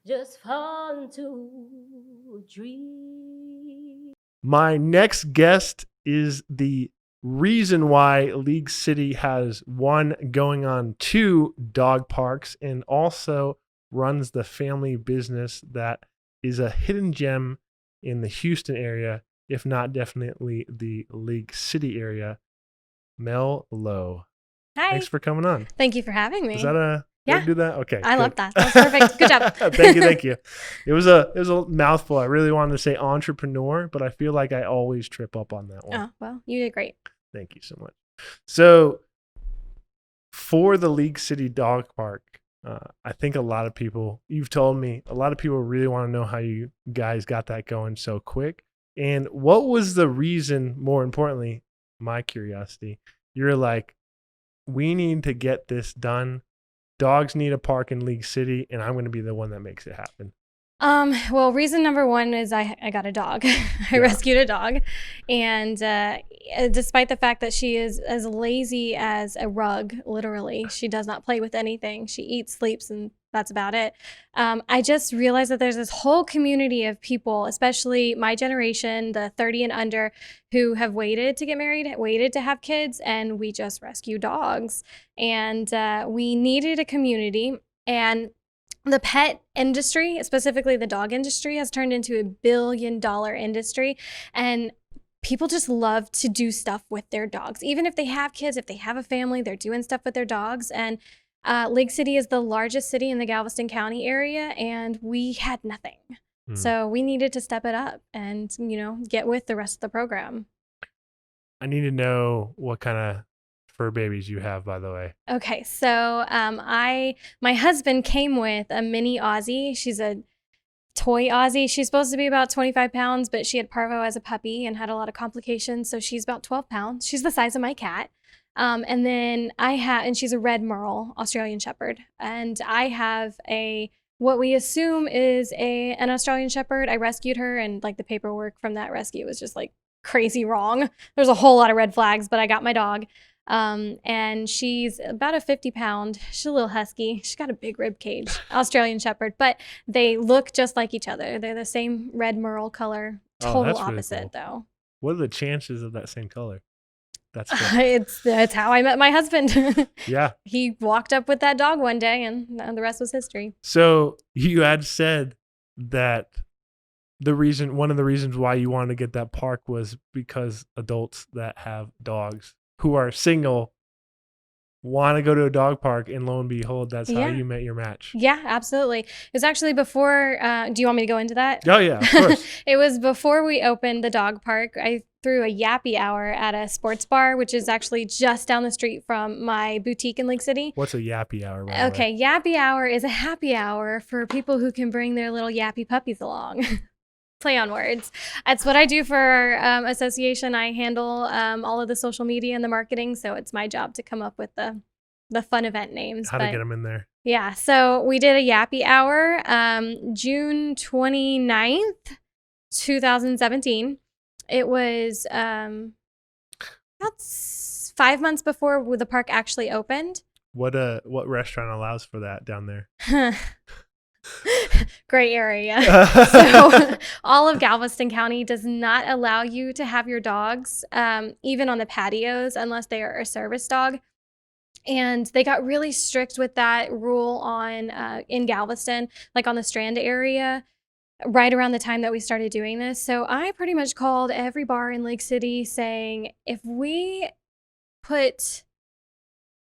just fall into a dream. My next guest is the reason why League City has one going on 2 dog parks and also runs the family business that is a hidden gem in the Houston area, if not definitely the League City area. Mel Lowe. Hi. Thanks for coming on. Thank you for having me. Is that a Yeah. did I do that? Okay. I good. love that. That was perfect. Good job. Thank you. It was a mouthful. I really wanted to say entrepreneur, but I feel like I always trip up on that one. Oh, well, you did great. Thank you so much. So for the League City Dog Park, I think a lot of people, you've told me, a lot of people really want to know how you guys got that going so quick. And what was the reason, more importantly, my curiosity, you're like, we need to get this done. Dogs need a park in League City, and I'm going to be the one that makes it happen. Well, reason number one is I got a dog. I rescued a dog. And despite the fact that she is as lazy as a rug, literally, she does not play with anything. She eats, sleeps, and that's about it. I just realized that there's this whole community of people, especially my generation, the 30 and under, who have waited to get married, waited to have kids, and we just rescue dogs. And we needed a community. And the pet industry, specifically the dog industry, has turned into $1 billion industry. And people just love to do stuff with their dogs. Even if they have kids, if they have a family, they're doing stuff with their dogs. And League City is the largest city in the Galveston County area, and we had nothing. So we needed to step it up and, get with the rest of the program. I need to know what kind of fur babies you have, by the way. Okay, so my husband came with a mini Aussie. She's a toy Aussie. She's supposed to be about 25 pounds, but she had parvo as a puppy and had a lot of complications, so she's about 12 pounds. She's the size of my cat. And then and she's a red merle Australian Shepherd. And I have what we assume is an Australian Shepherd. I rescued her, and like the paperwork from that rescue was just like crazy wrong. There's a whole lot of red flags, but I got my dog. And she's about a 50-pound, she's a little husky. She's got a big rib cage, Australian Shepherd, but they look just like each other. They're the same red merle color, total opposite really cool. Though. What are the chances of that same color? That's how I met my husband. Yeah. He walked up with that dog one day, and the rest was history. So you had said that one of the reasons why you wanted to get that park was because adults that have dogs who are single want to go to a dog park, and lo and behold, that's how you met your match. Yeah, absolutely. It was actually before, do you want me to go into that? Oh yeah, of course. It was before we opened the dog park. I threw a yappy hour at a sports bar, which is actually just down the street from my boutique in League City. What's a yappy hour? Okay, yappy hour is a happy hour for people who can bring their little yappy puppies along. Play on words. That's what I do for our association. I handle all of the social media and the marketing, so it's my job to come up with the fun event names. How to get them in there. Yeah, so we did a yappy hour June 29th, 2017. It was about 5 months before the park actually opened. What restaurant allows for that down there? Gray area. So all of Galveston County does not allow you to have your dogs even on the patios unless they are a service dog. And they got really strict with that rule in Galveston, like on the Strand area, right around the time that we started doing this. So I pretty much called every bar in Lake City saying, if we put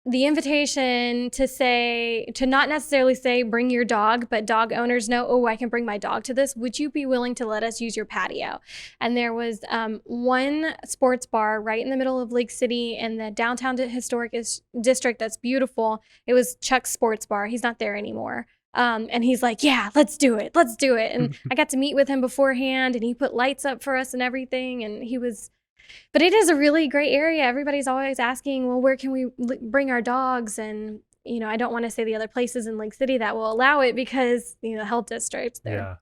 the invitation to not necessarily say bring your dog, but dog owners know, oh, I can bring my dog to this, would you be willing to let us use your patio? And there was one sports bar right in the middle of Lake City in the downtown historic district that's beautiful. It was Chuck's Sports Bar. He's not there anymore. And he's like, yeah, let's do it. And I got to meet with him beforehand, and he put lights up for us and everything. And but it is a really great area. Everybody's always asking, well, where can we bring our dogs? And, I don't want to say the other places in Lake City that will allow it because, the health districts, they're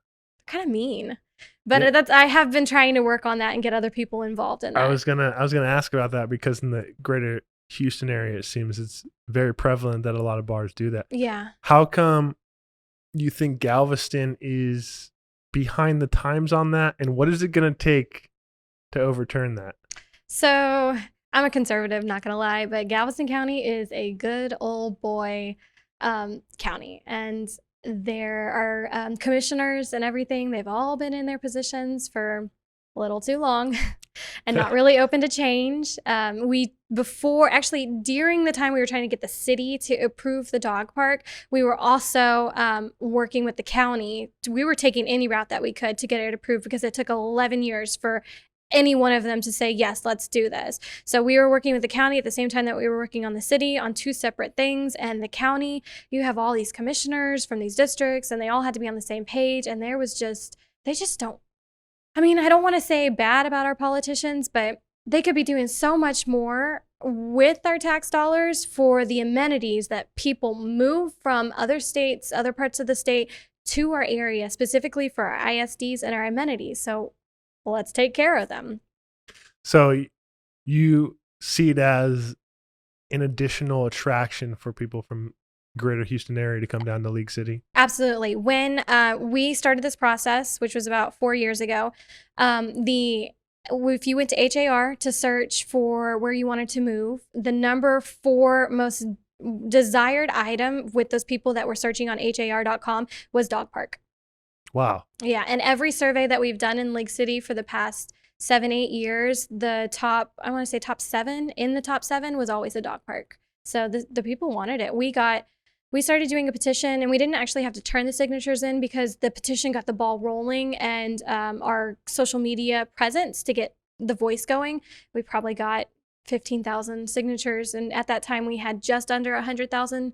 kind of mean. But I have been trying to work on that and get other people involved in that. I was gonna ask about that because in the greater Houston area, it seems it's very prevalent that a lot of bars do that. Yeah. How come you think Galveston is behind the times on that? And what is it going to take to overturn that? So I'm a conservative, not going to lie, but Galveston County is a good old boy county. And there are commissioners and everything. They've all been in their positions for a little too long and not really open to change. During the time we were trying to get the city to approve the dog park, we were also working with the county. We were taking any route that we could to get it approved because it took 11 years for any one of them to say, yes, let's do this. So we were working with the county at the same time that we were working on the city on two separate things. And the county, you have all these commissioners from these districts and they all had to be on the same page. And there was they just don't, I mean, I don't want to say bad about our politicians, but they could be doing so much more with our tax dollars for the amenities that people move from other states, other parts of the state to our area, specifically for our ISDs and our amenities. So let's take care of them. So you see it as an additional attraction for people from greater Houston area to come down to League City? Absolutely. When we started this process, which was about 4 years ago, if you went to HAR to search for where you wanted to move, the number 4 most desired item with those people that were searching on har.com was dog park. Wow. Yeah. And every survey that we've done in League City for the past 7-8 years, the top 7 in the top 7 was always a dog park. So the people wanted it. We started doing a petition and we didn't actually have to turn the signatures in because the petition got the ball rolling and our social media presence to get the voice going. We probably got 15,000 signatures. And at that time we had just under 100,000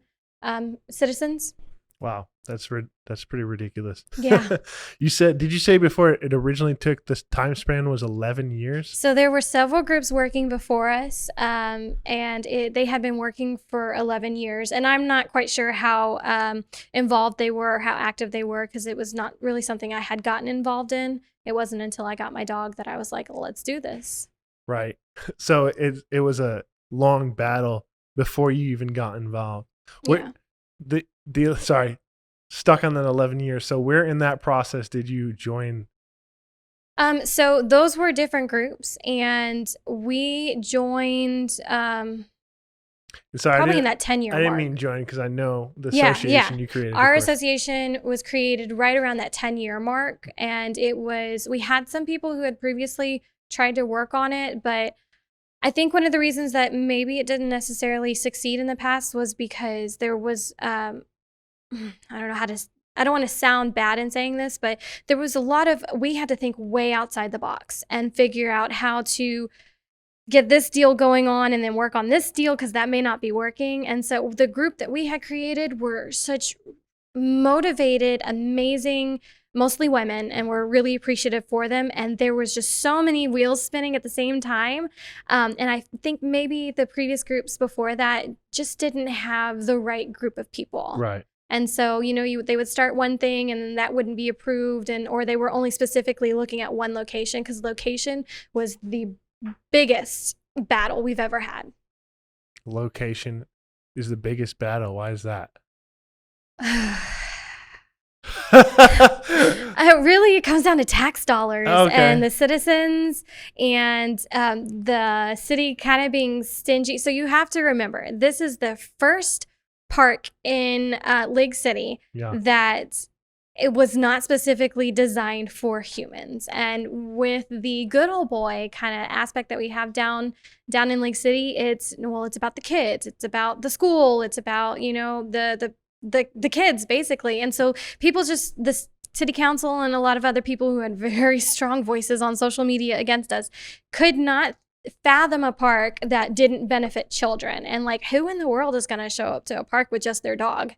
citizens. Wow, that's pretty ridiculous. Yeah. Did you say before it originally took, this time span was 11 years? So there were several groups working before us, and they had been working for 11 years. And I'm not quite sure how involved they were, how active they were, because it was not really something I had gotten involved in. It wasn't until I got my dog that I was like, well, let's do this. Right. So it was a long battle before you even got involved. Yeah. Stuck on that 11 years. So where in that process did you join? So those were different groups and we joined probably in that 10-year mark. I didn't mean join because I know the association you created. Our association was created right around that 10-year mark. And we had some people who had previously tried to work on it, but I think one of the reasons that maybe it didn't necessarily succeed in the past was because there was, I don't want to sound bad in saying this, but there was we had to think way outside the box and figure out how to get this deal going on and then work on this deal because that may not be working. And so the group that we had created were such motivated, amazing, mostly women, and we're really appreciative for them. And there was just so many wheels spinning at the same time. And I think maybe the previous groups before that just didn't have the right group of people. Right. And so, they would start one thing and then that wouldn't be approved, or they were only specifically looking at one location because location was the biggest battle we've ever had. Location is the biggest battle. Why is that? It comes down to tax dollars and the citizens and the city kind of being stingy. So you have to remember, this is the first park in League City that it was not specifically designed for humans. And with the good old boy kind of aspect that we have down in League City, it's about the kids, it's about the school, it's about, the kids basically. And so people the city council and a lot of other people who had very strong voices on social media against us could not fathom a park that didn't benefit children. And who in the world is going to show up to a park with just their dog?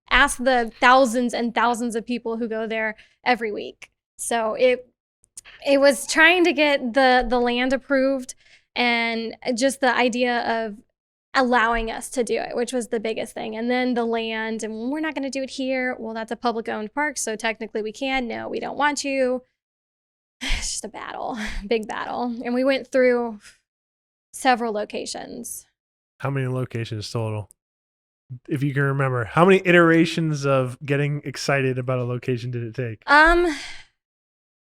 Ask the thousands and thousands of people who go there every week. So it was trying to get the land approved and just the idea of allowing us to do it, which was the biggest thing. And then the land, and we're not going to do it here. Well, that's a public owned park, so technically we can. No, we don't want you. It's just a battle, big battle. And we went through several locations. How many locations total? if you can remember, how many iterations of getting excited about a location did it take?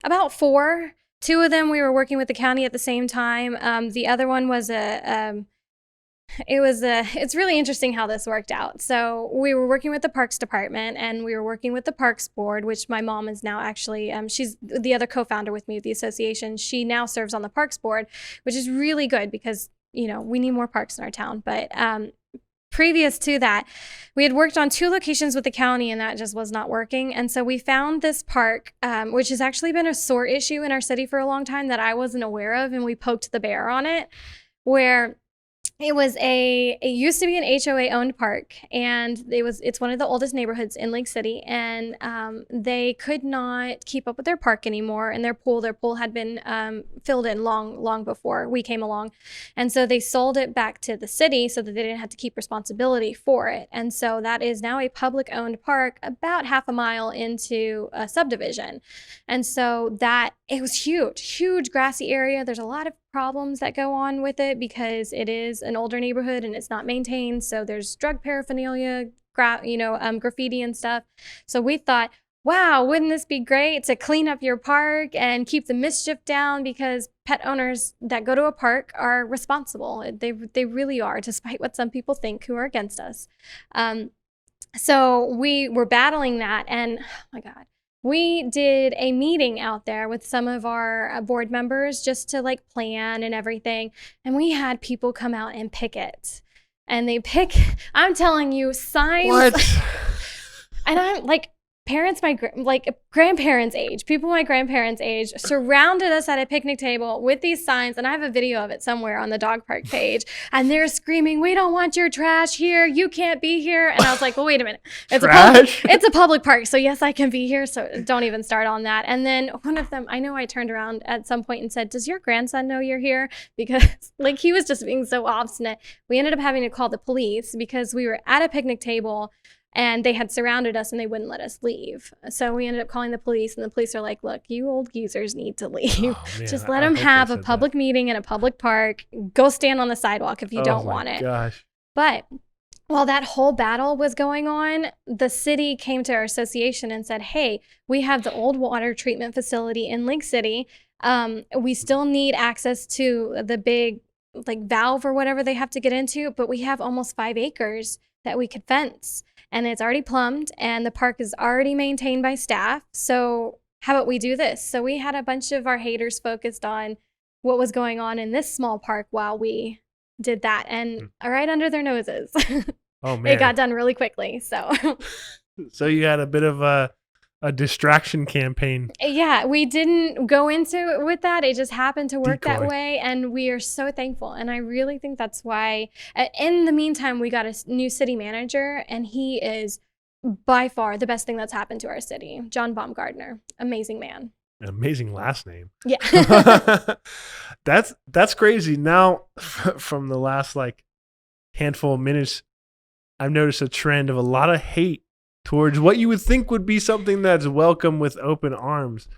About 4. 2 of them we were working with the county at the same time. The other one was it's really interesting how this worked out. So we were working with the Parks Department and we were working with the Parks Board, which my mom is now actually, she's the other co-founder with me of the association. She now serves on the Parks Board, which is really good because, you know, we need more parks in our town. But previous to that, we had worked on 2 locations with the county and that just was not working. And so we found this park, which has actually been a sore issue in our city for a long time that I wasn't aware of. And we poked the bear on it, where it used to be an HOA owned park, and it's one of the oldest neighborhoods in Lake City, and they could not keep up with their park anymore, and their pool had been filled in long before we came along. And so they sold it back to the city so that they didn't have to keep responsibility for it. And so that is now a public owned park about half a mile into a subdivision. And so it was huge grassy area. There's a lot of problems that go on with it because it is an older neighborhood and it's not maintained. So there's drug paraphernalia, graffiti and stuff. So we thought, wow, wouldn't this be great to clean up your park and keep the mischief down, because pet owners that go to a park are responsible. They really are, despite what some people think who are against us. So we were battling that, and oh my God. We did a meeting out there with some of our board members just to like plan and everything. And we had people come out and picket. And I'm telling you, signs. What? And I'm like, grandparents' age, people my grandparents' age surrounded us at a picnic table with these signs. And I have a video of it somewhere on the dog park page. And they're screaming, "We don't want your trash here. You can't be here." And I was like, well, wait a minute. It's a public park. So yes, I can be here. So don't even start on that. And then one of them, I know I turned around at some point and said, "Does your grandson know you're here?" Because like he was just being so obstinate. We ended up having to call the police because we were at a picnic table and they had surrounded us and they wouldn't let us leave. So we ended up calling the police, and the police are like, "Look, you old geezers need to leave. Oh, man, just let them have a public meeting in a public park. Go stand on the sidewalk if you don't want it." Gosh. But while that whole battle was going on, the city came to our association and said, "Hey, we have the old water treatment facility in Lake City. We still need access to the big like valve or whatever they have to get into, but we have almost 5 acres that we could fence. And it's already plumbed, and the park is already maintained by staff. So how about we do this?" So we had a bunch of our haters focused on what was going on in this small park while we did that, and right under their noses. Oh man, it got done really quickly. So you had a bit of a distraction campaign. Yeah, we didn't go into it with that. It just happened to work Decoy. that way, and we are so thankful. And I really think that's why. In the meantime, we got a new city manager, and he is by far the best thing that's happened to our city. John Baumgartner, amazing man. An amazing last name. Yeah. That's crazy. Now, from the last like handful of minutes, I've noticed a trend of a lot of hate towards what you would think would be something that's welcome with open arms.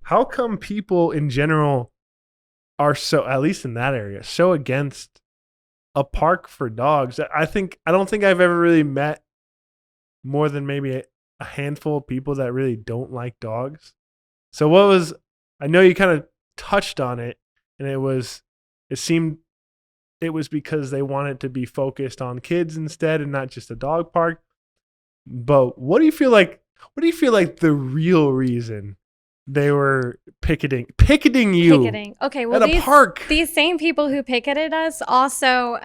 How come people in general are so, at least in that area, so against a park for dogs? I don't think I've ever really met more than maybe a handful of people that really don't like dogs. So I know you kind of touched on it, and it seemed it was because they wanted to be focused on kids instead and not just a dog park. But what do you feel like the real reason they were picketing you Okay, well, at a park? These same people who picketed us also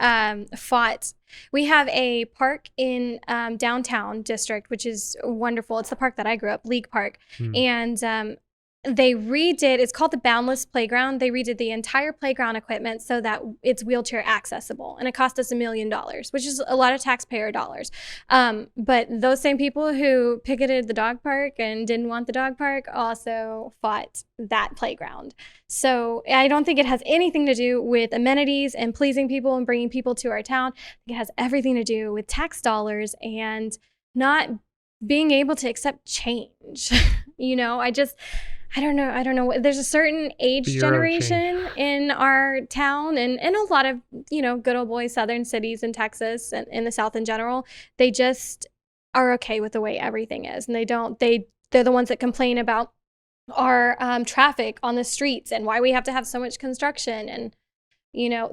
fought. We have a park in downtown district, which is wonderful. It's the park that I grew up, League Park. And they redid, it's called the Boundless Playground. They redid the entire playground equipment so that it's wheelchair accessible. And it cost us $1 million, which is a lot of taxpayer dollars. But those same people who picketed the dog park and didn't want the dog park also fought that playground. So I don't think it has anything to do with amenities and pleasing people and bringing people to our town. I think it has everything to do with tax dollars and not being able to accept change. I don't know. There's a certain age Fear of change. generation in our town and a lot of, good old boy southern cities in Texas and in the South in general. They just are okay with the way everything is. And they're the ones that complain about our traffic on the streets and why we have to have so much construction. And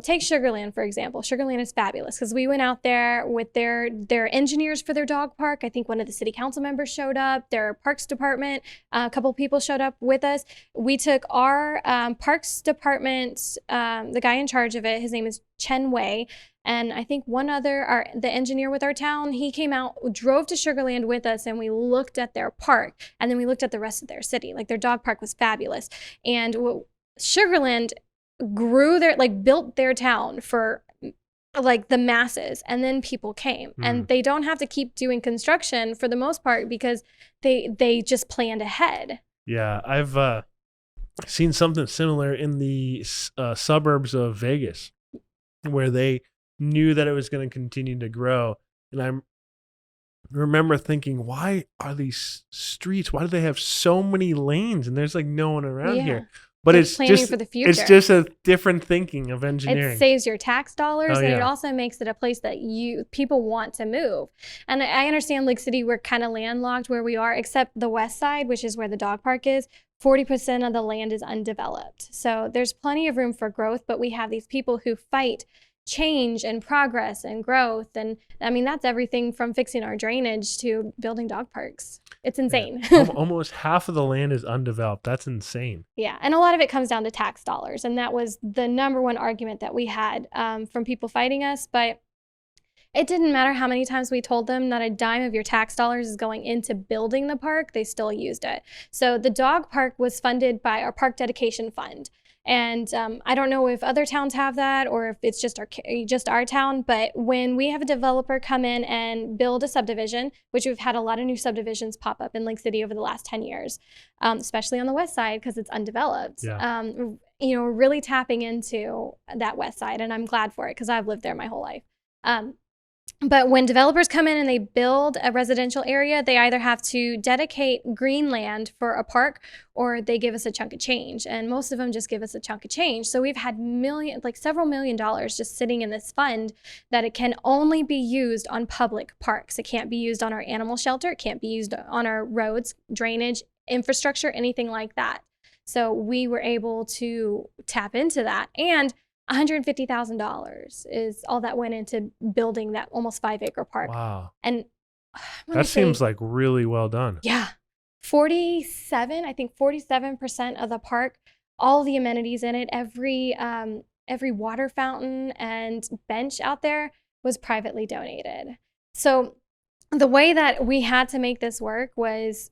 take Sugarland, for example. Sugarland is fabulous because we went out there with their engineers for their dog park. I think one of the city council members showed up, their parks department, a couple of people showed up with us. We took our parks department, the guy in charge of it, his name is Chen Wei, and I think the engineer with our town, he came out, drove to Sugarland with us, and we looked at their park, and then we looked at the rest of their city. Like, their dog park was fabulous. And Sugarland built their town for the masses, and then people came and they don't have to keep doing construction for the most part because they just planned ahead. Yeah, I've seen something similar in the suburbs of Vegas where they knew that it was going to continue to grow. And I remember thinking, why are these streets, why do they have so many lanes and there's no one around here? But it's planning just for the future. It's just a different thinking of engineering. It saves your tax dollars, and it also makes it a place that people want to move. And I understand Lake City, we're kind of landlocked where we are, except the west side, which is where the dog park is. 40% of the land is undeveloped. So there's plenty of room for growth, but we have these people who fight change and progress and growth. And I mean, that's everything from fixing our drainage to building dog parks. It's insane. Yeah. Almost half of the land is undeveloped. That's insane. Yeah. And a lot of it comes down to tax dollars. And that was the number one argument that we had from people fighting us. But it didn't matter how many times we told them not a dime of your tax dollars is going into building the park. They still used it. So the dog park was funded by our park dedication fund. And I don't know if other towns have that or if it's just our town, but when we have a developer come in and build a subdivision, which we've had a lot of new subdivisions pop up in Lake City over the last 10 years, especially on the west side because it's undeveloped. Yeah. We're really tapping into that west side, and I'm glad for it because I've lived there my whole life. But when developers come in and they build a residential area, they either have to dedicate green land for a park or they give us a chunk of change. And most of them just give us a chunk of change. So we've had several $1 million just sitting in this fund that it can only be used on public parks. It can't be used on our animal shelter. It can't be used on our roads, drainage, infrastructure, anything like that. So we were able to tap into that. And $150,000 is all that went into building that almost 5-acre park. Wow. And that seems like really well done. Yeah. 47% of the park, all the amenities in it, every water fountain and bench out there was privately donated. So the way that we had to make this work was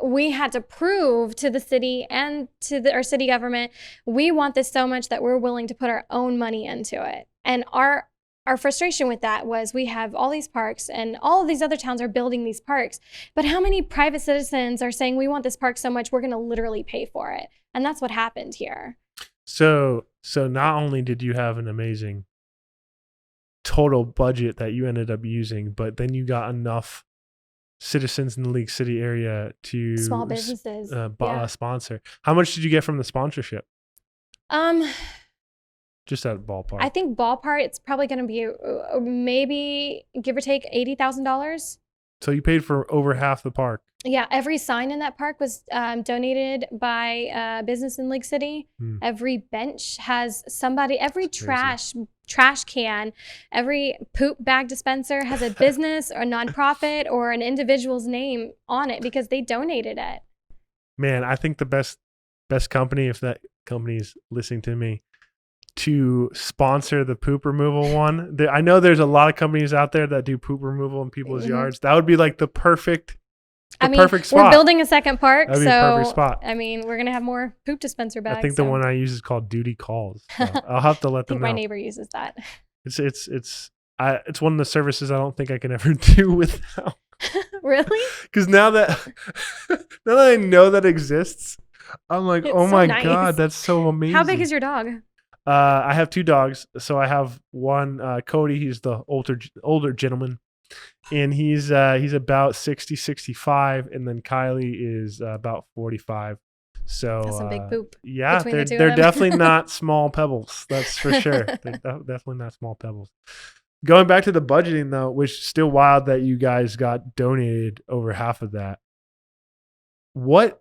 we had to prove to the city and to our city government, we want this so much that we're willing to put our own money into it. And our frustration with that was we have all these parks and all of these other towns are building these parks, but how many private citizens are saying we want this park so much we're going to literally pay for it? And that's what happened here. So not only did you have an amazing total budget that you ended up using, but then you got enough citizens in the Lake City area to small businesses sponsor. How much did you get from the sponsorship? Just at ballpark. I think ballpark, it's probably going to be maybe give or take $80,000. So you paid for over half the park. Yeah, every sign in that park was donated by a business in Lake City. Every bench has somebody, every trash can, every poop bag dispenser has a business or a nonprofit or an individual's name on it because they donated it. Man, I think the best company, if that company is listening to me, to sponsor the poop removal one. I know there's a lot of companies out there that do poop removal in people's yards. That would be like the perfect spot. We're building a second park, That'd be a perfect spot. I mean, we're gonna have more poop dispenser bags. I think the one I use is called Duty Calls. So I'll have to let them know. My neighbor uses that. It's one of the services I don't think I can ever do without. Really? Because now that I know that exists, I'm like, it's oh my nice. God, that's so amazing. How big is your dog? I have 2 dogs. So I have one, Cody. He's the older gentleman, and he's about 60, 65, and then Kylie is about 45. So That's some big poop. Yeah, between the two of they're them. definitely not small pebbles. That's for sure. They're definitely not small pebbles. Going back to the budgeting though, which is still wild that you guys got donated over half of that. Well,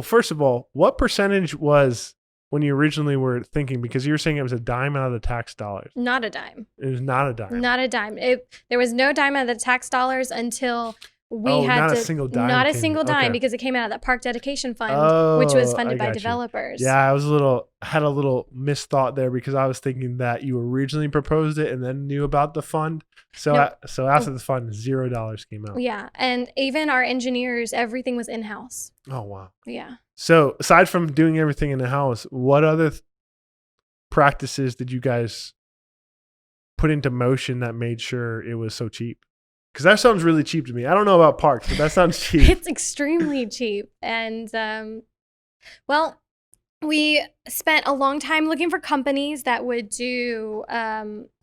first of all, what percentage was when you originally were thinking, because you were saying it was a dime out of the tax dollars? Not a dime. It was not a dime. Not a dime. There was no dime out of the tax dollars until we Oh, had not to. a single dime Not a came- single dime okay. because it came out of that park dedication fund, which was Oh, funded I by got you. developers. Yeah, I had a little misthought there because I was thinking that you originally proposed it and then knew about the fund. So Nope. so after the fund, $0 came out. Yeah, and even our engineers, everything was in house. Oh wow. Yeah. So aside from doing everything in the house, what other practices did you guys put into motion that made sure it was so cheap? Because that sounds really cheap to me. I don't know about parks, but that sounds cheap. It's extremely cheap. And well, we spent a long time looking for companies that would do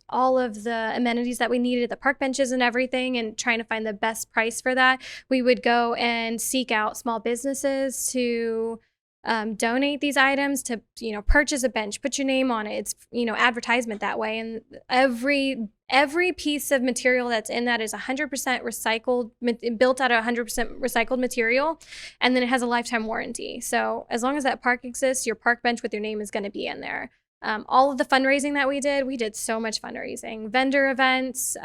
all of the amenities that we needed, the park benches and everything, and trying to find the best price for that. We would go and seek out small businesses to donate these items, to purchase a bench, put your name on it. It's advertisement that way, and every piece of material that's in that is 100% recycled, built out of 100% recycled material, and then it has a lifetime warranty. So as long as that park exists, your park bench with your name is going to be in there. All of the fundraising that we did so much fundraising, vendor events,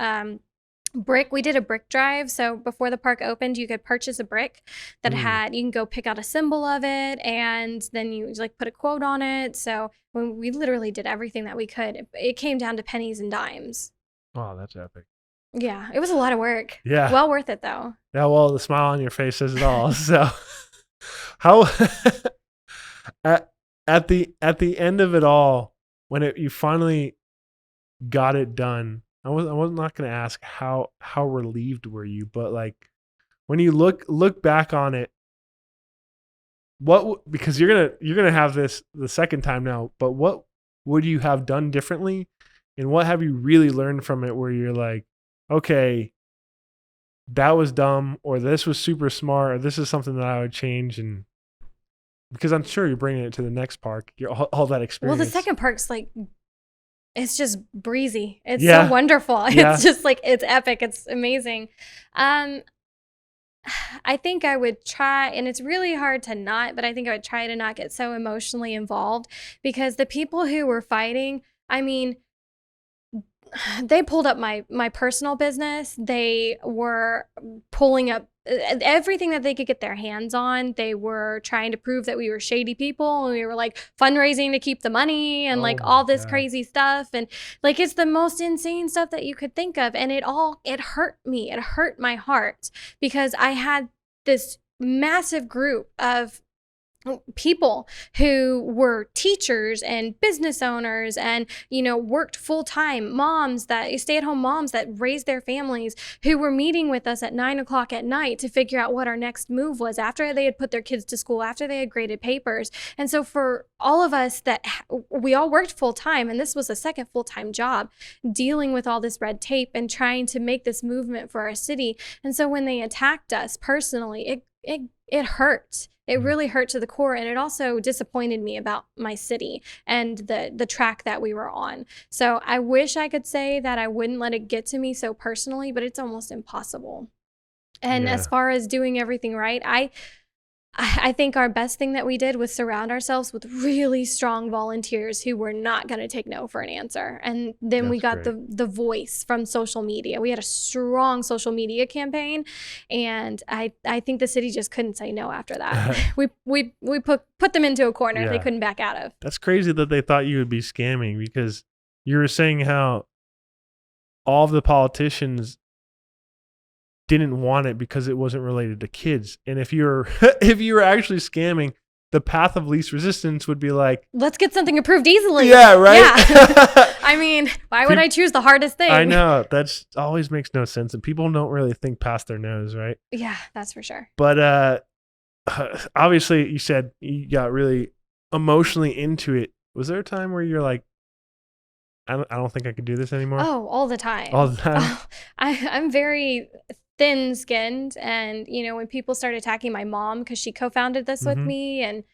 we did a brick drive. So before the park opened, you could purchase a brick that you can go pick out a symbol of it, and then you put a quote on it. So when we literally did everything that we could, it came down to pennies and dimes. Oh, that's epic. Yeah, it was a lot of work. Yeah. Well worth it though. Yeah, well, the smile on your face says it all. So how at the end of it all, when you finally got it done, I was not going to ask how relieved were you, but when you look back on it, because you're gonna have this the second time now, but what would you have done differently, and what have you really learned from it where you're like, okay, that was dumb, or this was super smart, or this is something that I would change? And because I'm sure you're bringing it to the next park, all that experience. Well, the second park's it's just breezy. It's Yeah. so wonderful. Yeah. It's just it's epic. It's amazing. I think I would try, and it's really hard to not, but I think I would try to not get so emotionally involved, because the people who were fighting, I mean, they pulled up my personal business. They were pulling up everything that they could get their hands on. They were trying to prove that we were shady people, and we were fundraising to keep the money and Oh my all this God. crazy stuff. And it's the most insane stuff that you could think of. And it hurt me. It hurt my heart, because I had this massive group of people who were teachers and business owners and worked full-time stay-at-home moms that raised their families, who were meeting with us at 9:00 at night to figure out what our next move was after they had put their kids to school, after they had graded papers. And so for all of us, that we all worked full-time, and this was a second full-time job, dealing with all this red tape and trying to make this movement for our city. And so when they attacked us personally, it hurt. It really hurt to the core, and it also disappointed me about my city and the track that we were on. So I wish I could say that I wouldn't let it get to me so personally, but it's almost impossible. And Yeah. as far as doing everything right, I think our best thing that we did was surround ourselves with really strong volunteers who were not going to take no for an answer. And then we got That's great. the voice from social media. We had a strong social media campaign, and I think the city just couldn't say no after that. we put them into a corner they Yeah. couldn't back out of. That's crazy that they thought you would be scamming, because you were saying how all of the politicians didn't want it because it wasn't related to kids. And if you were actually scamming, the path of least resistance would be Let's get something approved easily. yeah, right. Yeah. I mean, why would I choose the hardest thing? I know, that's always makes no sense, and people don't really think past their nose, right? Yeah, that's for sure. But obviously, you said you got really emotionally into it. Was there a time where you're like, I don't think I could do this anymore? Oh, all the time. All the time? I'm very thin-skinned, and when people started attacking my mom because she co-founded this with me, and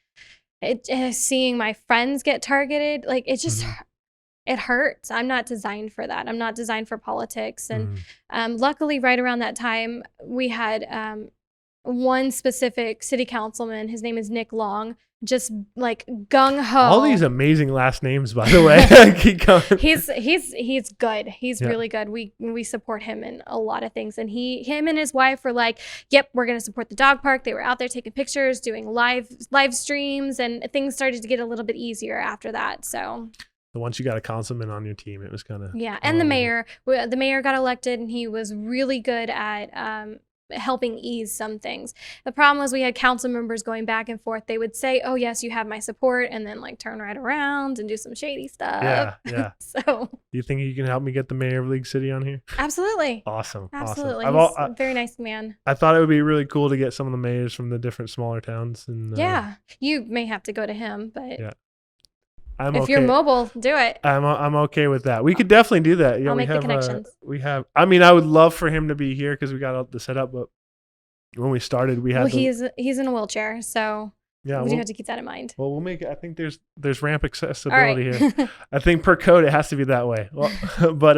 seeing my friends get targeted, like it just it hurts. I'm not designed for that. I'm not designed for politics. And luckily, right around that time, we had one specific city councilman. His name is Nick Long. Just like gung ho. All these amazing last names, by the way. Keep going. He's good. He's really good. We support him in a lot of things. And him and his wife were like, "Yep, we're gonna support the dog park." They were out there taking pictures, doing live streams, and things started to get a little bit easier after that. So once you got a councilman on your team, it was kind of and the mayor got elected, and he was really good at helping ease some things. The problem was we had council members going back and forth. They would say, "Oh yes, you have my support," and then like turn right around and do some shady stuff. Yeah. So do you think you can help me get the mayor of League City on here? Absolutely. Awesome. He's a very nice man. I thought it would be really cool to get some of the mayors from the different smaller towns. And you may have to go to him, but if you're mobile, do it. I'm okay with that. We could definitely do that. I'll make the connections. I mean, I would love for him to be here because we got all the setup, but when we started, we had. He's in a wheelchair, so we do have to keep that in mind. Well, we'll make it. I think there's ramp accessibility here. I think per code it has to be that way. Well, but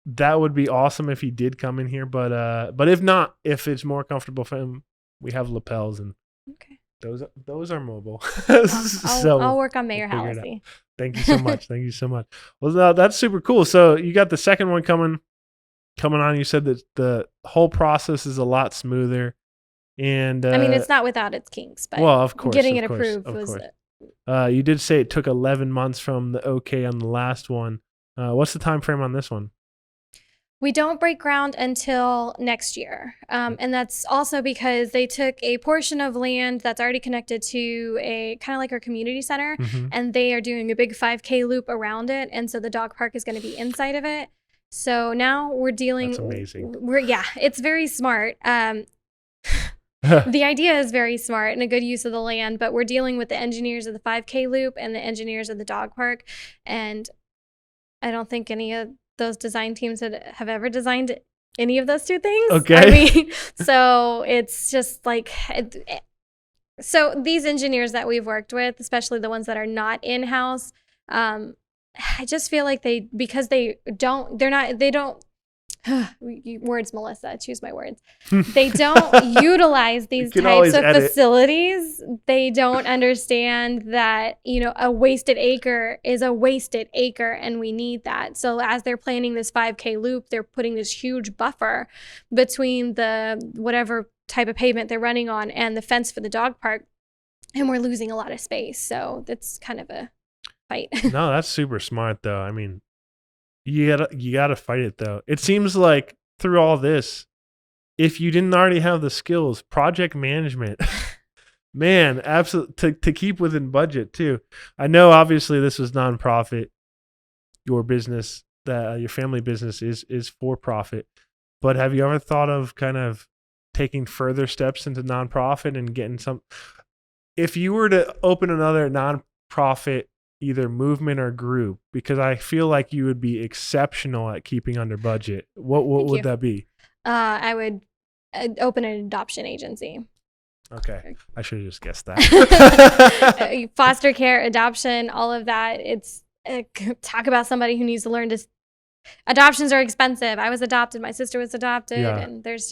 that would be awesome if he did come in here. But if not, if it's more comfortable for him, we have lapels and. Okay. Those are mobile. I'll work on Mayor Halsey. Thank you so much. Thank you so much. Well, that's super cool. So you got the second one coming on. You said that the whole process is a lot smoother, and I mean it's not without its kinks, but of course, getting it approved was. You did say it took 11 months from the okay on the last one. What's the time frame on this one? We don't break ground until next year. And that's also because they took a portion of land that's already connected to a kind of like our community center, and they are doing a big 5K loop around it. And so the dog park is going to be inside of it. So now we're dealing. That's amazing. It's very smart. The idea is very smart and a good use of the land, but we're dealing with the engineers of the 5K loop and the engineers of the dog park. And I don't think any of those design teams have ever designed any of those two things. Okay. I mean, so it's just like, so these engineers that we've worked with, especially the ones that are not in-house, I just feel like words, Melissa, choose my words. They don't utilize these types of facilities. They don't understand that, a wasted acre is a wasted acre and we need that. So as they're planning this 5K loop, they're putting this huge buffer between the whatever type of pavement they're running on and the fence for the dog park. And we're losing a lot of space. So that's kind of a fight. No, that's super smart though. I mean, you gotta fight it though. It seems like through all this, if you didn't already have the skills, project management, man, absolutely to keep within budget too. I know obviously this was nonprofit. Your business, your family business is for profit, but have you ever thought of kind of taking further steps into nonprofit and getting some? If you were to open another nonprofit either movement or group, because I feel like you would be exceptional at keeping under budget. What would that be? I would open an adoption agency. Okay. I should have just guessed that. Foster care, adoption, all of that. It's talk about somebody who needs to learn to. Adoptions are expensive. I was adopted. My sister was adopted. And there's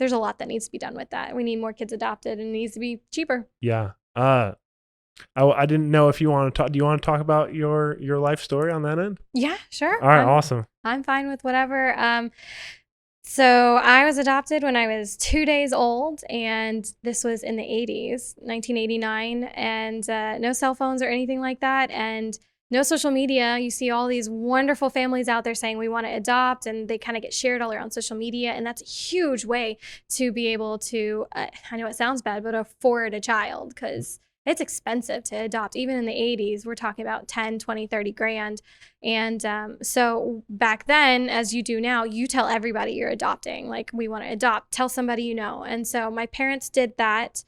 a lot that needs to be done with that. We need more kids adopted and it needs to be cheaper. Yeah. I didn't know if you want to talk. Do you want to talk about your life story on that end? Yeah, sure. All right, awesome. I'm fine with whatever. So I was adopted when I was 2 days old, and this was in the 80s, 1989, and no cell phones or anything like that, and no social media. You see all these wonderful families out there saying we want to adopt, and they kind of get shared all around social media, and that's a huge way to be able to, I know it sounds bad, but afford a child, because it's expensive to adopt. Even in the 80s, we're talking about 10, 20, 30 grand. And so back then, as you do now, you tell everybody you're adopting. Like, we want to adopt, tell somebody you know. And so my parents did that.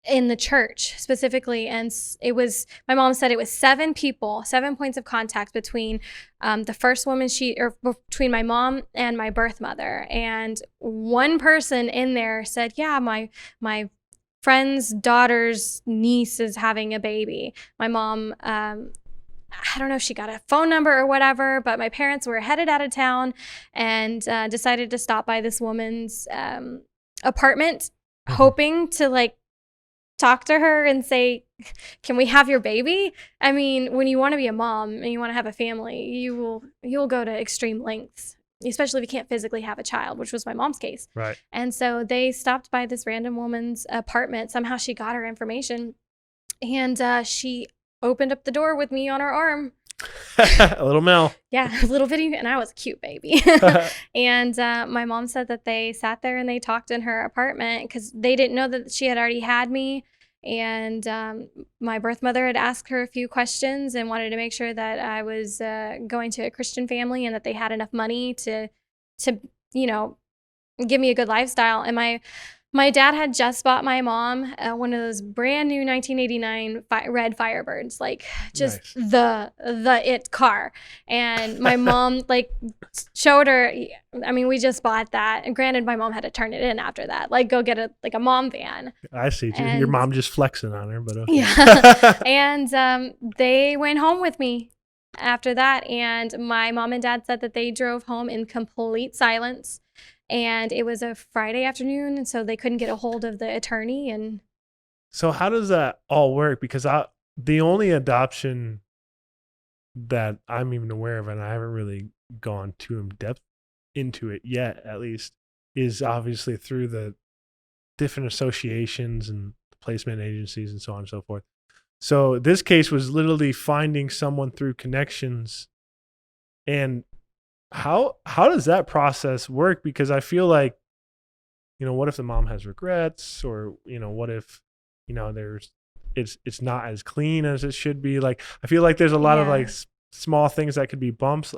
in the church specifically. And it was, my mom said it was 7 people, 7 points of contact between the first woman between my mom and my birth mother. And one person in there said, yeah, my friend's daughter's niece is having a baby. My mom, I don't know if she got a phone number or whatever, but my parents were headed out of town and decided to stop by this woman's apartment, hoping to like talk to her and say, can we have your baby? I mean, when you want to be a mom and you want to have a family, you'll go to extreme lengths, especially if you can't physically have a child, which was my mom's case. Right. And so they stopped by this random woman's apartment. Somehow she got her information, and she opened up the door with me on her arm. A little Mel. Yeah, a little bitty, and I was a cute baby. And my mom said that they sat there and they talked in her apartment because they didn't know that she had already had me. And my birth mother had asked her a few questions and wanted to make sure that I was going to a Christian family and that they had enough money to you know, give me a good lifestyle. And my dad had just bought my mom one of those brand new 1989 red Firebirds, like just Nice. the it car. And my mom like showed her, I mean, we just bought that. And granted, my mom had to turn it in after that, like go get a mom van. I see. Your And- mom just flexing on her, but okay. Yeah. And they went home with me after that. And my mom and dad said that they drove home in complete silence. And it was a Friday afternoon, and so they couldn't get a hold of the attorney. And So how does that all work? Because the only adoption that I'm even aware of, and I haven't really gone too in depth into it yet, at least, is obviously through the different associations and placement agencies and so on and so forth. So this case was literally finding someone through connections. And how does that process work? Because I feel like, you know, what if the mom has regrets, or, you know, what if, you know, it's not as clean as it should be? Like, I feel like there's a lot of like small things that could be bumps.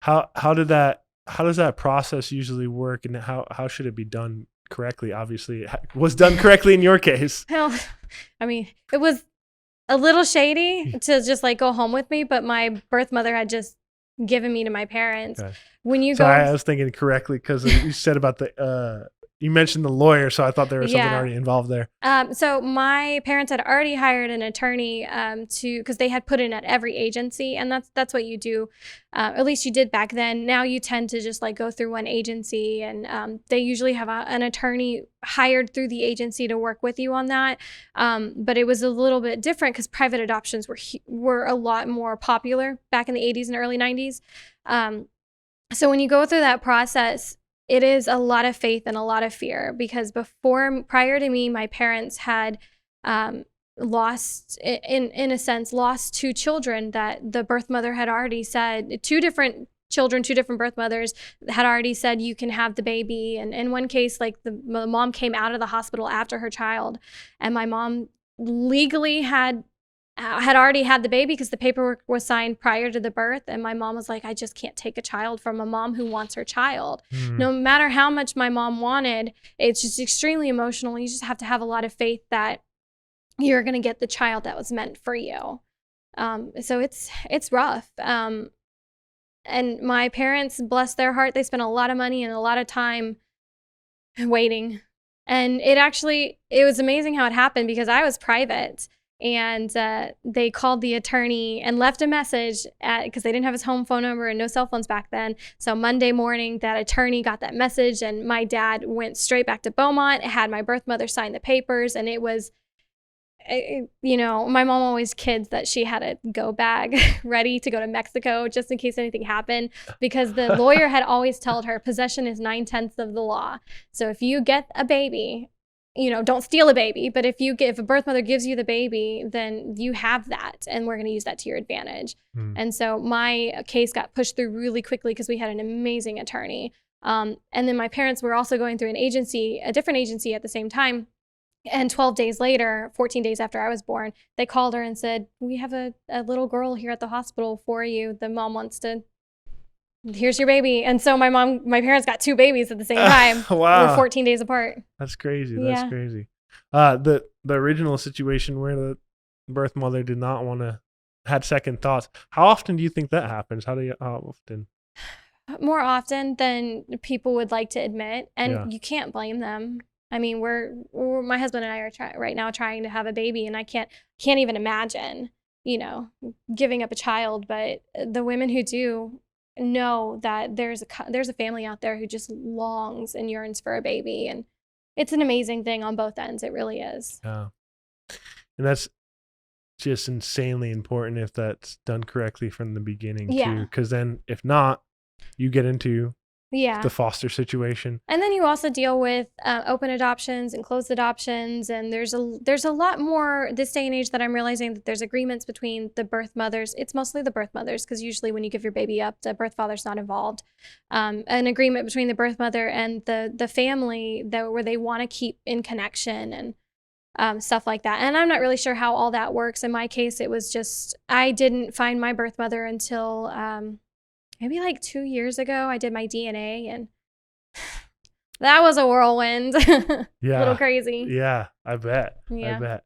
How does that process usually work, and how should it be done correctly? Obviously, it was done correctly in your case. hell, I mean, it was a little shady to just like go home with me, but my birth mother had just given me to my parents. Okay. When you So go, I was thinking correctly because you said about you mentioned the lawyer, so I thought there was something Yeah. already involved there. so my parents had already hired an attorney because they had put in at every agency, and that's what you do. At least you did back then. Now you tend to just like go through one agency, and they usually have an attorney hired through the agency to work with you on that. But it was a little bit different because private adoptions were a lot more popular back in the 80s and early 90s. So when you go through that process, it is a lot of faith and a lot of fear, because prior to me, my parents had lost 2 children that the birth mother had already said, 2 different children, 2 different birth mothers had already said, you can have the baby. And in one case, like the mom came out of the hospital after her child, and my mom legally had already had the baby because the paperwork was signed prior to the birth. And my mom was like, I just can't take a child from a mom who wants her child. No matter how much my mom wanted, it's just extremely emotional. You just have to have a lot of faith that you're going to get the child that was meant for you. So it's rough. And my parents, bless their heart, they spent a lot of money and a lot of time waiting. And it was amazing how it happened, because I was private. And they called the attorney and left a message because they didn't have his home phone number and no cell phones back then. So Monday morning, that attorney got that message, and my dad went straight back to Beaumont, had my birth mother sign the papers. And it was, you know, my mom always kids that she had a go bag ready to go to Mexico just in case anything happened, because the lawyer had always told her possession is 9/10 of the law. So if you get a baby, you know, don't steal a baby, but if a birth mother gives you the baby, then you have that, and we're going to use that to your advantage. And so my case got pushed through really quickly because we had an amazing attorney. And then my parents were also going through a different agency at the same time. And 12 days later, 14 days after I was born, they called her and said, we have a little girl here at the hospital for you. The mom wants to, here's your baby. And so my parents got 2 babies at the same time. Wow. We're 14 days apart. That's crazy. Yeah. That's crazy. The original situation where the birth mother did not want to, had second thoughts. How often do you think that happens? How often? More often than people would like to admit, and Yeah. you can't blame them. I mean, my husband and I are right now trying to have a baby, and I can't even imagine, giving up a child. But the women who do know that there's a family out there who just longs and yearns for a baby, and it's an amazing thing on both ends. It really is. Yeah. And that's just insanely important if that's done correctly from the beginning too. Because then if not, you get into the foster situation. And then you also deal with open adoptions and closed adoptions. And there's a lot more this day and age that I'm realizing that there's agreements between the birth mothers. It's mostly the birth mothers, because usually when you give your baby up, the birth father's not involved. An agreement between the birth mother and the family where they want to keep in connection and stuff like that. And I'm not really sure how all that works. In my case, it was just, I didn't find my birth mother until maybe like 2 years ago. I did my DNA, and that was a whirlwind. Yeah. A little crazy. Yeah, I bet. Yeah. I bet.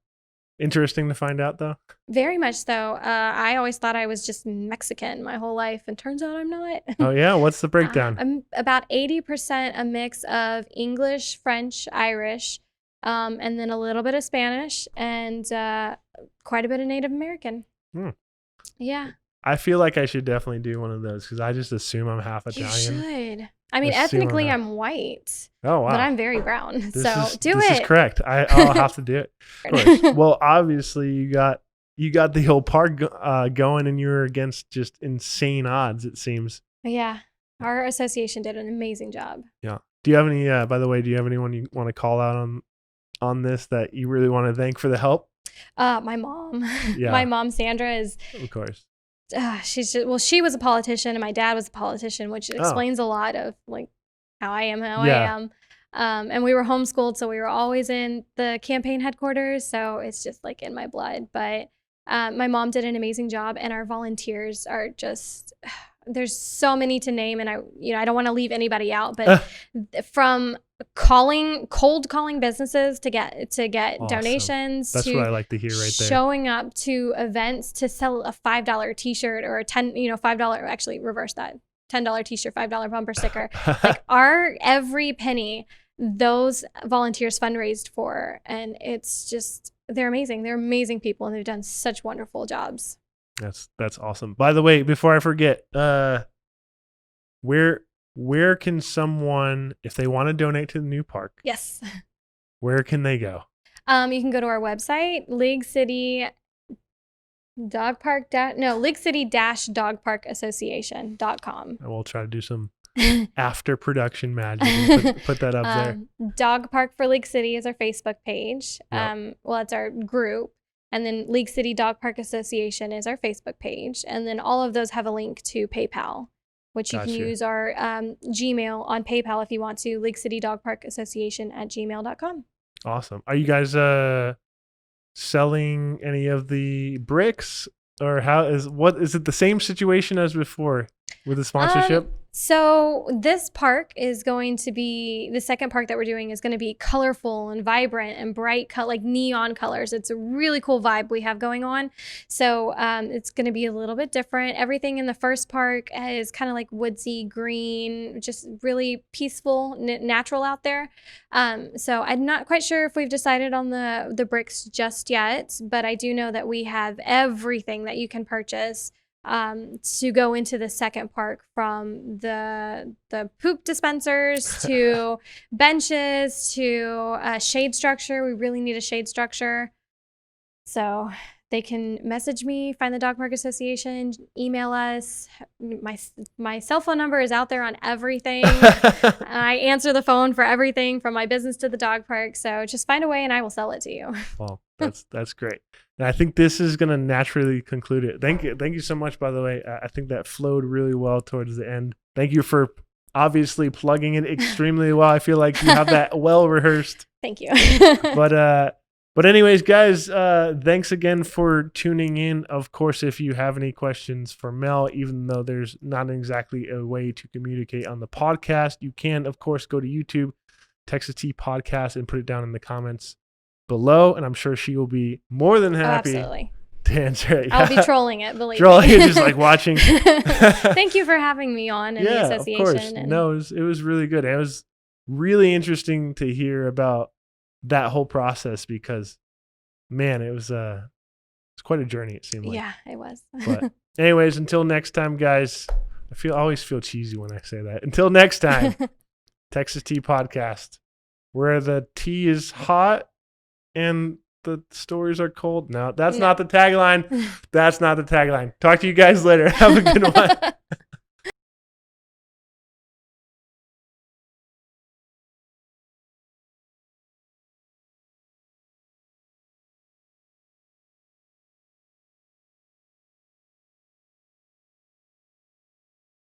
Interesting to find out, though. Very much so. I always thought I was just Mexican my whole life, and turns out I'm not. Oh, yeah? What's the breakdown? I'm about 80% a mix of English, French, Irish, and then a little bit of Spanish, and quite a bit of Native American. Yeah. I feel like I should definitely do one of those, because I just assume I'm half You Italian. should. I mean, ethnically, I'm white. Oh, wow. But I'm very brown. This This is correct. I'll have to do it. Of course. Well, obviously, you got the whole park going, and you were against just insane odds, it seems. Yeah. Our association did an amazing job. Yeah. Do you have any, by the way, do you have anyone you want to call out on this that you really want to thank for the help? My mom. Yeah. My mom, Sandra, is... Of course. She's just, she was a politician, and my dad was a politician, which explains a lot of like how I am, I am. And we were homeschooled, so we were always in the campaign headquarters. So it's just like in my blood. But my mom did an amazing job, and our volunteers are just, there's so many to name, and I don't want to leave anybody out, but from cold calling businesses to get awesome. Donations. That's what I like to hear right there. Showing up to events to sell a $5 t-shirt or a $5, actually reverse that, $10 t-shirt, $5 bumper sticker. Like every penny those volunteers fundraised for, and it's just, they're amazing. They're amazing people, and they've done such wonderful jobs. That's awesome. By the way, before I forget, where can someone, if they want to donate to the new park? Yes. Where can they go? You can go to our website, League City Dogpark Association.com. And we'll try to do some after production magic and put that up there. Dog Park for League City is our Facebook page. Yep. Well, it's our group. And then League City Dog Park Association is our Facebook page. And then all of those have a link to PayPal, which you can use our Gmail on PayPal if you want to, League City Dog Park Association @gmail.com. Awesome. Are you guys selling any of the bricks, or is it the same situation as before with the sponsorship? So this park is going to be, the second park that we're doing is going to be colorful and vibrant and bright, like neon colors. It's a really cool vibe we have going on. So it's going to be a little bit different. Everything in the first park is kind of like woodsy green, just really peaceful, natural out there. So I'm not quite sure if we've decided on the bricks just yet, but I do know that we have everything that you can purchase to go into the second park, from the poop dispensers to benches to shade structure. We really need a shade structure. So they can message me, find the Dog Park Association, email us. My cell phone number is out there on everything. I answer the phone for everything from my business to the dog park. So just find a way and I will sell it to you. Well, that's great. And I think this is going to naturally conclude it. Thank you so much, by the way. I think that flowed really well towards the end. Thank you for obviously plugging it extremely well. I feel like you have that well rehearsed. Thank you. But anyways, guys, thanks again for tuning in. Of course, if you have any questions for Mel, even though there's not exactly a way to communicate on the podcast, you can, of course, go to YouTube, Texas Tea Podcast, and put it down in the comments. below, and I'm sure she will be more than Oh, happy absolutely. to answer it. I'll be trolling it, believe Trolling me. it, just like watching. Thank you for having me on in the Of association. course. No, it was really good. It was really interesting to hear about that whole process because, man, it's quite a journey, it seemed like. Yeah, it was. But anyways, until next time, guys, I always feel cheesy when I say that. Until next time, Texas Tea Podcast, where the tea is hot and the stories are cold. No, that's not the tagline. That's not the tagline. Talk to you guys later. Have a good one.